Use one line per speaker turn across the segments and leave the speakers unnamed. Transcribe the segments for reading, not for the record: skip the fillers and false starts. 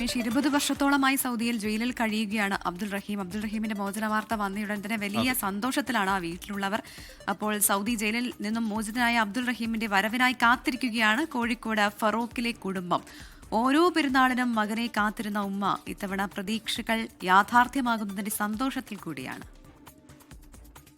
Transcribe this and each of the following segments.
20 വർഷത്തോളമായി സൗദിയിൽ ജയിലിൽ കഴിയുകയാണ് അബ്ദുൾ റഹീം. അബ്ദുൾ റഹീമിന്റെ മോചന വാർത്ത വന്നയുടൻ തന്നെ വലിയ സന്തോഷത്തിലാണ് ആ വീട്ടിലുള്ളവർ. അപ്പോൾ സൗദി ജയിലിൽ നിന്നും മോചിതനായ അബ്ദുൾ റഹീമിന്റെ വരവിനായി കാത്തിരിക്കുകയാണ് കോഴിക്കോട് ഫറോക്കിലെ കുടുംബം. ഓരോ പെരുന്നാളിനും മകനെ കാത്തിരുന്ന ഉമ്മ ഇത്തവണ പ്രതീക്ഷകൾ യാഥാർത്ഥ്യമാകുന്നതിന്റെ സന്തോഷത്തിൽ കൂടിയാണ്.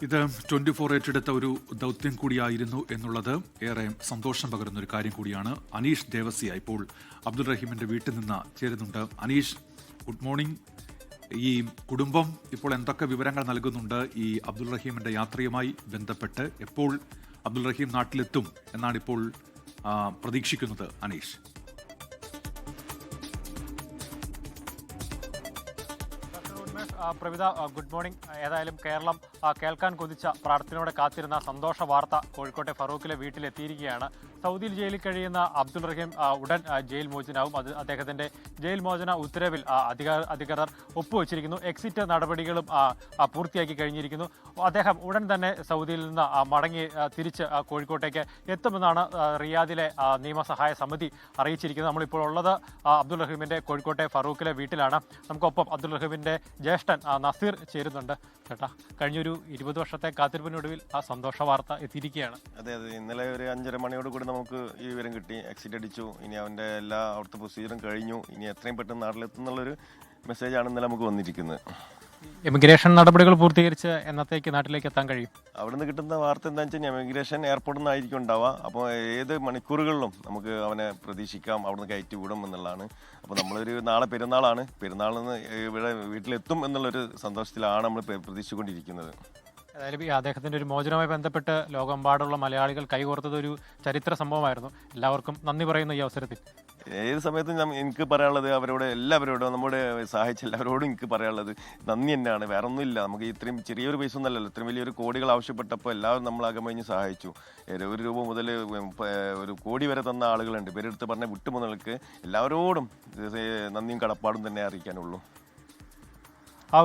ഇത് 24 ഏറ്റെടുത്ത ഒരു ദൗത്യം കൂടിയായിരുന്നു എന്നുള്ളത് ഏറെ സന്തോഷം പകരുന്ന ഒരു കാര്യം കൂടിയാണ്. അനീഷ് ദേവസിയ ഇപ്പോൾ അബ്ദുൾ റഹീമിന്റെ വീട്ടിൽ നിന്ന് ചേരുന്നുണ്ട്. Aneesh, good morning. ഈ കുടുംബം ഇപ്പോൾ എന്തൊക്കെ വിവരങ്ങൾ നൽകുന്നുണ്ട് ഈ അബ്ദുൾ റഹീമിന്റെ യാത്രയുമായി ബന്ധപ്പെട്ട്? എപ്പോൾ അബ്ദുൾ റഹീം നാട്ടിലെത്തും എന്നാണ് ഇപ്പോൾ പ്രതീക്ഷിക്കുന്നത് അനീഷ്?
Pravitha, good morning. ഏതായാലും കേരളം കേൾക്കാൻ കൊതിച്ച പ്രാർത്ഥനയോടെ കാത്തിരുന്ന സന്തോഷ വാർത്ത കോഴിക്കോട്ടെ ഫറൂഖിലെ വീട്ടിലെത്തിയിരിക്കുകയാണ്. സൗദിയിൽ ജയിലിൽ കഴിയുന്ന അബ്ദുൾ റഹീം ഉടൻ ജയിൽ മോചനാവും. അദ്ദേഹത്തിന്റെ ജയിൽ മോചന ഉത്തരവിൽ അധികൃതർ ഒപ്പുവെച്ചിരിക്കുന്നു. എക്സിറ്റ് നടപടികളും പൂർത്തിയാക്കി കഴിഞ്ഞിരിക്കുന്നു. അദ്ദേഹം ഉടൻ തന്നെ സൗദിയിൽ നിന്ന് മടങ്ങി തിരിച്ച് കോഴിക്കോട്ടേക്ക് എത്തുമെന്നാണ് റിയാദിലെ നിയമസഹായ സമിതി അറിയിച്ചിരിക്കുന്നത്. നമ്മളിപ്പോൾ ഉള്ളത് അബ്ദുൾ റഹീമിന്റെ കോഴിക്കോട്ടെ ഫറൂഖിലെ വീട്ടിലാണ്. നമുക്കൊപ്പം അബ്ദുൾ റഹീമിന്റെ ജ്യേഷ്ഠൻ നസീർ ചേരുന്നുണ്ട്. ചേട്ടാ, കഴിഞ്ഞൊരു 20 വർഷത്തെ കാത്തിരിപ്പിനൊടുവിൽ ആ സന്തോഷ വാർത്ത എത്തിയിരിക്കുകയാണ്.
അതെ, ഇന്നലെ ഒരു 5:30 മണിയോട് കൂടി നമുക്ക് ഈ വിവരം കിട്ടി. എക്സിറ്റ് അടിച്ചു, ഇനി അവന്റെ എല്ലാ അവിടുത്തെ പ്രൊസീജിയറും കഴിഞ്ഞു, ഇനി എത്രയും പെട്ടെന്ന് നാട്ടിലെത്തുന്നുള്ളൊരു മെസ്സേജാണ് ഇന്നലെ നമുക്ക് വന്നിരിക്കുന്നത്.
എമിഗ്രേഷൻ നടപടികൾ പൂർത്തീകരിച്ച് എന്നത്തേക്ക് നാട്ടിലേക്ക് എത്താൻ കഴിയും?
അവിടുന്ന് കിട്ടുന്ന വാർത്ത എന്താണെന്ന് വെച്ചാൽ എമിഗ്രേഷൻ എയർപോർട്ടിൽ നിന്നായിരിക്കും ഉണ്ടാവുക. അപ്പോൾ ഏത് മണിക്കൂറുകളിലും നമുക്ക് അവനെ പ്രതീക്ഷിക്കാം, അവിടുന്ന് കയറ്റി വിടും എന്നുള്ളതാണ്. അപ്പോൾ നമ്മളൊരു നാളെ പെരുന്നാളാണ്, പെരുന്നാളിൽ നിന്ന് ഇവിടെ വീട്ടിലെത്തും എന്നുള്ളൊരു സന്തോഷത്തിലാണ് നമ്മൾ പ്രതീക്ഷിച്ചുകൊണ്ടിരിക്കുന്നത്.
ഏതായാലും ഈ അദ്ദേഹത്തിന്റെ ഒരു മോചനവുമായി ബന്ധപ്പെട്ട് ലോകമെമ്പാടുള്ള മലയാളികൾ കൈകോർത്തത് ഒരു ചരിത്ര സംഭവമായിരുന്നു. എല്ലാവർക്കും നന്ദി പറയുന്നു ഈ അവസരത്തിൽ.
ഏത് സമയത്തും എനിക്ക് പറയാനുള്ളത് എല്ലാവരോടും നമ്മുടെ സഹായിച്ച എല്ലാവരോടും എനിക്ക് പറയാനുള്ളത് നന്ദി തന്നെയാണ്. വേറെ ഒന്നുമില്ല. നമുക്ക് ഇത്രയും ചെറിയൊരു പൈസ ഒന്നല്ലല്ലോ, ഇത്രയും വലിയൊരു കോടികൾ ആവശ്യപ്പെട്ടപ്പോൾ എല്ലാവരും നമ്മൾ അകമഴിഞ്ഞ് സഹായിച്ചു. 1 രൂപ മുതൽ 1 കോടി വരെ തന്ന ആളുകളുണ്ട്. പേരെടുത്ത് പറഞ്ഞ വിട്ടുമുതൽക്ക് എല്ലാവരോടും നന്ദിയും കടപ്പാടും തന്നെ അറിയിക്കാനുള്ളൂ.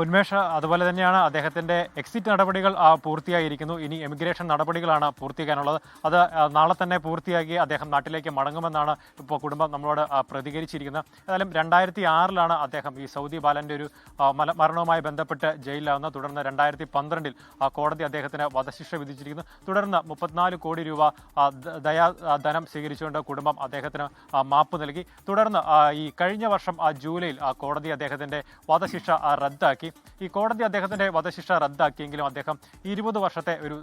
ഉന്മേഷ്, അതുപോലെ തന്നെയാണ് അദ്ദേഹത്തിന്റെ എക്സിറ്റ് നടപടികൾ പൂർത്തിയായിരിക്കുന്നു. ഇനി എമിഗ്രേഷൻ നടപടികളാണ് പൂർത്തിയാക്കാനുള്ളത്. അത് നാളെ തന്നെ പൂർത്തിയാക്കി അദ്ദേഹം നാട്ടിലേക്ക് മടങ്ങുമെന്നാണ് ഇപ്പോൾ കുടുംബം നമ്മളോട് പ്രതികരിച്ചിരിക്കുന്നത്. ഏതായാലും 2006 അദ്ദേഹം ഈ സൗദി ബാലന്റെ ഒരു മരണവുമായി ബന്ധപ്പെട്ട് ജയിലിലാവുന്നത്. തുടർന്ന് 2012 കോടതി അദ്ദേഹത്തിന് വധശിക്ഷ വിധിച്ചിരിക്കുന്നു. തുടർന്ന് 34 കോടി രൂപ ധനം സ്വീകരിച്ചുകൊണ്ട് കുടുംബം അദ്ദേഹത്തിന് മാപ്പ് നൽകി. തുടർന്ന് ഈ കഴിഞ്ഞ വർഷം ജൂലൈയിൽ കോടതി അദ്ദേഹത്തിന്റെ വധശിക്ഷ റദ്ദാക്കി. ഈ കോടതി അദ്ദേഹത്തിന്റെ വധശിക്ഷ റദ്ദാക്കിയെങ്കിലും അദ്ദേഹം 20 വർഷത്തെ ഒരു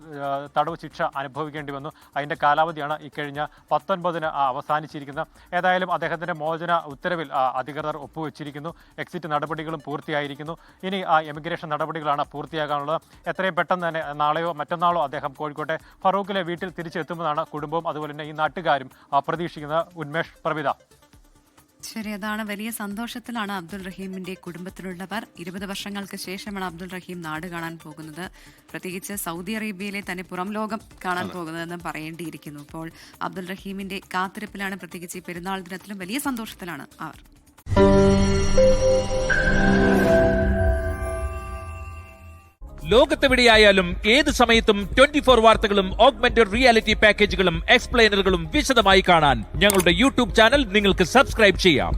തടവ് ശിക്ഷ അനുഭവിക്കേണ്ടി വന്നു. അതിന്റെ കാലാവധിയാണ് ഇക്കഴിഞ്ഞ 19 അവസാനിച്ചിരിക്കുന്നത്. ഏതായാലും അദ്ദേഹത്തിന്റെ മോചന ഉത്തരവിൽ അധികൃതർ ഒപ്പുവെച്ചിരിക്കുന്നു. എക്സിറ്റ് നടപടികളും പൂർത്തിയായിരിക്കുന്നു. ഇനി എമിഗ്രേഷൻ നടപടികളാണ് പൂർത്തിയാകാനുള്ളത്. എത്രയും പെട്ടെന്ന് തന്നെ നാളെയോ മറ്റന്നാളോ അദ്ദേഹം കോഴിക്കോട്ടെ ഫറൂഖിലെ വീട്ടിൽ തിരിച്ചെത്തുമെന്നാണ് കുടുംബവും അതുപോലെ തന്നെ ഈ നാട്ടുകാരും പ്രതീക്ഷിക്കുന്നത്. ഉന്മേഷ്, പ്രവിത.
ശരി, അതാണ്. വലിയ സന്തോഷത്തിലാണ് അബ്ദുൾ റഹീമിന്റെ കുടുംബത്തിലുള്ളവർ. 20 വർഷങ്ങൾക്ക് ശേഷമാണ് അബ്ദുൾ റഹീം നാട് കാണാൻ പോകുന്നത്. പ്രത്യേകിച്ച് സൗദി അറേബ്യയിലെ തന്നെ പുറം ലോകം കാണാൻ പോകുന്നതെന്ന് പറയേണ്ടിയിരിക്കുന്നു. ഇപ്പോൾ അബ്ദുൾ റഹീമിന്റെ കാത്തിരിപ്പിലാണ്. പ്രത്യേകിച്ച് ഈ പെരുന്നാൾ ദിനത്തിലും വലിയ സന്തോഷത്തിലാണ് അവർ.
ലോകത്തെവിടെയായാലും ഏത് സമയത്തും 24 വാർത്തകളും ഓഗ്മെന്റഡ് റിയാലിറ്റി പാക്കേജുകളും എക്സ്പ്ലെയിനറുകളും വിശദമായി കാണാൻ ഞങ്ങളുടെ യൂട്യൂബ് ചാനൽ നിങ്ങൾക്ക് സബ്സ്ക്രൈബ് ചെയ്യാം.